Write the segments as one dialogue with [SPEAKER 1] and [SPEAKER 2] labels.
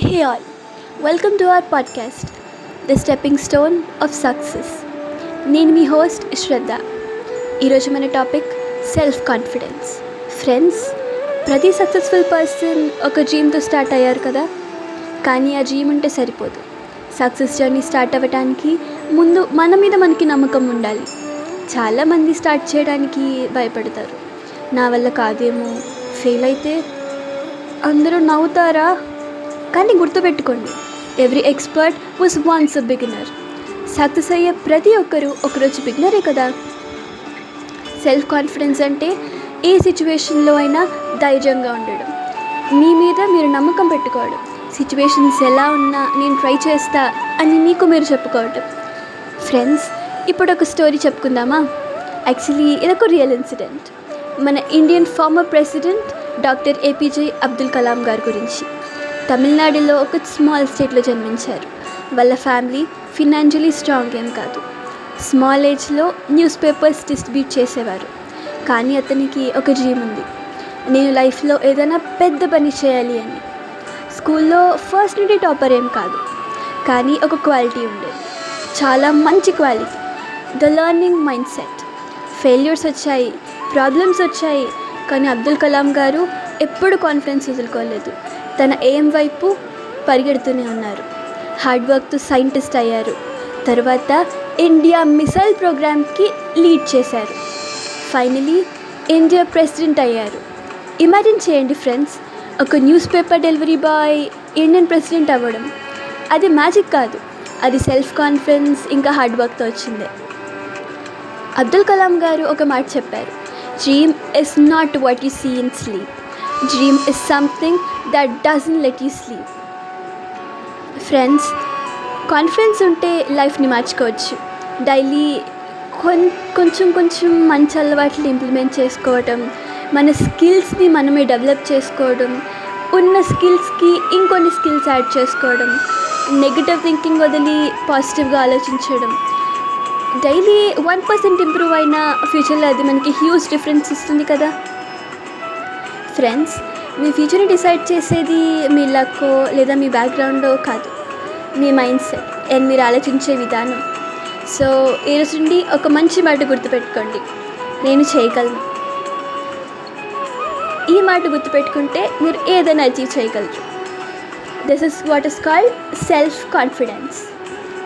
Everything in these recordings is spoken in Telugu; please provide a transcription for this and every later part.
[SPEAKER 1] Hey all, welcome to our podcast, The Stepping Stone of Success. నేను మీ హోస్ట్ శ్రద్ధ. ఈరోజు మన టాపిక్ సెల్ఫ్ కాన్ఫిడెన్స్. ఫ్రెండ్స్, ప్రతి సక్సెస్ఫుల్ పర్సన్ ఒక డ్రీమ్తో స్టార్ట్ అయ్యారు కదా, కానీ ఆ డ్రీమ్ ఉంటే సరిపోదు. సక్సెస్ జర్నీ స్టార్ట్ అవ్వడానికి ముందు మన మీద మనకి నమ్మకం ఉండాలి. చాలామంది స్టార్ట్ చేయడానికి భయపడతారు. నా వల్ల కాదేమో, ఫెయిల్ అయితే అందరూ నవ్వుతారా. కానీ గుర్తుపెట్టుకోండి, every expert was once a beginner. Success అయ్యే ప్రతి ఒక్కరూ ఒకరోజు బిగినరే కదా. సెల్ఫ్ కాన్ఫిడెన్స్ అంటే ఏ సిచ్యువేషన్లో అయినా ధైర్యంగా ఉండడం, మీ మీద మీరు నమ్మకం పెట్టుకోవడం, సిచ్యువేషన్స్ ఎలా ఉన్నా నేను ట్రై చేస్తా అని మీకు మీరు చెప్పుకోవడం. ఫ్రెండ్స్, ఇప్పుడు ఒక స్టోరీ చెప్పుకుందామా? యాక్చువల్లీ ఇదొక రియల్ ఇన్సిడెంట్. మన Indian former president doctor APJ Abdul Kalam గారి గురించి. తమిళనాడులో ఒక స్మాల్ స్టేట్లో జన్మించారు. వాళ్ళ ఫ్యామిలీ ఫినాన్షియలీ స్ట్రాంగ్ ఏం కాదు. స్మాల్ ఏజ్లో న్యూస్ పేపర్స్ డిస్ట్రిబ్యూట్ చేసేవారు. కానీ అతనికి ఒక డ్రీమ్ ఉంది, నేను లైఫ్లో ఏదైనా పెద్ద పని చేయాలి అని. స్కూల్లో ఫస్ట్ నుండి టాపర్ ఏం కాదు, కానీ ఒక క్వాలిటీ ఉండేది, చాలా మంచి quality, the learning mind set. Failures వచ్చాయి, ప్రాబ్లమ్స్ వచ్చాయి, కానీ అబ్దుల్ కలాం గారు ఎప్పుడు కాన్ఫిడెన్స్ వదులుకోలేదు. తన ఎయిమ్ వైపు పరిగెడుతూనే ఉన్నారు. హార్డ్ వర్క్తో సైంటిస్ట్ అయ్యారు. తర్వాత ఇండియా మిసైల్ ప్రోగ్రామ్కి లీడ్ చేశారు. ఫైనలీ ఇండియా ప్రెసిడెంట్ అయ్యారు. ఇమాజిన్ చేయండి ఫ్రెండ్స్, ఒక news paper delivery boy Indian president అవ్వడం. అది మ్యాజిక్ కాదు, అది సెల్ఫ్ కాన్ఫిడెన్స్ ఇంకా హార్డ్ వర్క్తో వచ్చిందే. అబ్దుల్ కలాం గారు ఒక మాట చెప్పారు, dream is not what you see in sleep, dream is something that doesn't let you sleep. Friends, confidence ఉంటే లైఫ్ని మార్చుకోవచ్చు. డైలీ కొంచెం మంచి అలవాట్లు ఇంప్లిమెంట్ చేసుకోవడం, మన స్కిల్స్ని మనమే డెవలప్ చేసుకోవడం, ఉన్న స్కిల్స్కి ఇంకొన్ని స్కిల్స్ యాడ్ చేసుకోవడం, నెగిటివ్ థింకింగ్ వదిలి పాజిటివ్గా ఆలోచించడం. డైలీ 1% ఇంప్రూవ్ అయినా ఫ్యూచర్లో అది మనకి హ్యూజ్ డిఫరెన్స్ ఇస్తుంది కదా. ఫ్రెండ్స్, మీ ఫ్యూచర్ని డిసైడ్ చేసేది మీ లక్కో లేదా మీ బ్యాక్గ్రౌండో కాదు, మీ మైండ్ సెట్ అండ్ మీరు ఆలోచించే విధానం. సో ఈరోజు నుండి ఒక మంచి మాట గుర్తుపెట్టుకోండి, నేను చేయగలను. ఈ మాట గుర్తుపెట్టుకుంటే మీరు ఏదైనా అచీవ్ చేయగలరు. This is what is called self confidence.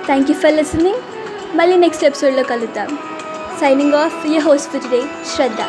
[SPEAKER 1] Thank you for listening. మళ్ళీ నెక్స్ట్ ఎపిసోడ్లో కలుద్దాం. Signing off, your host for today, Shraddha.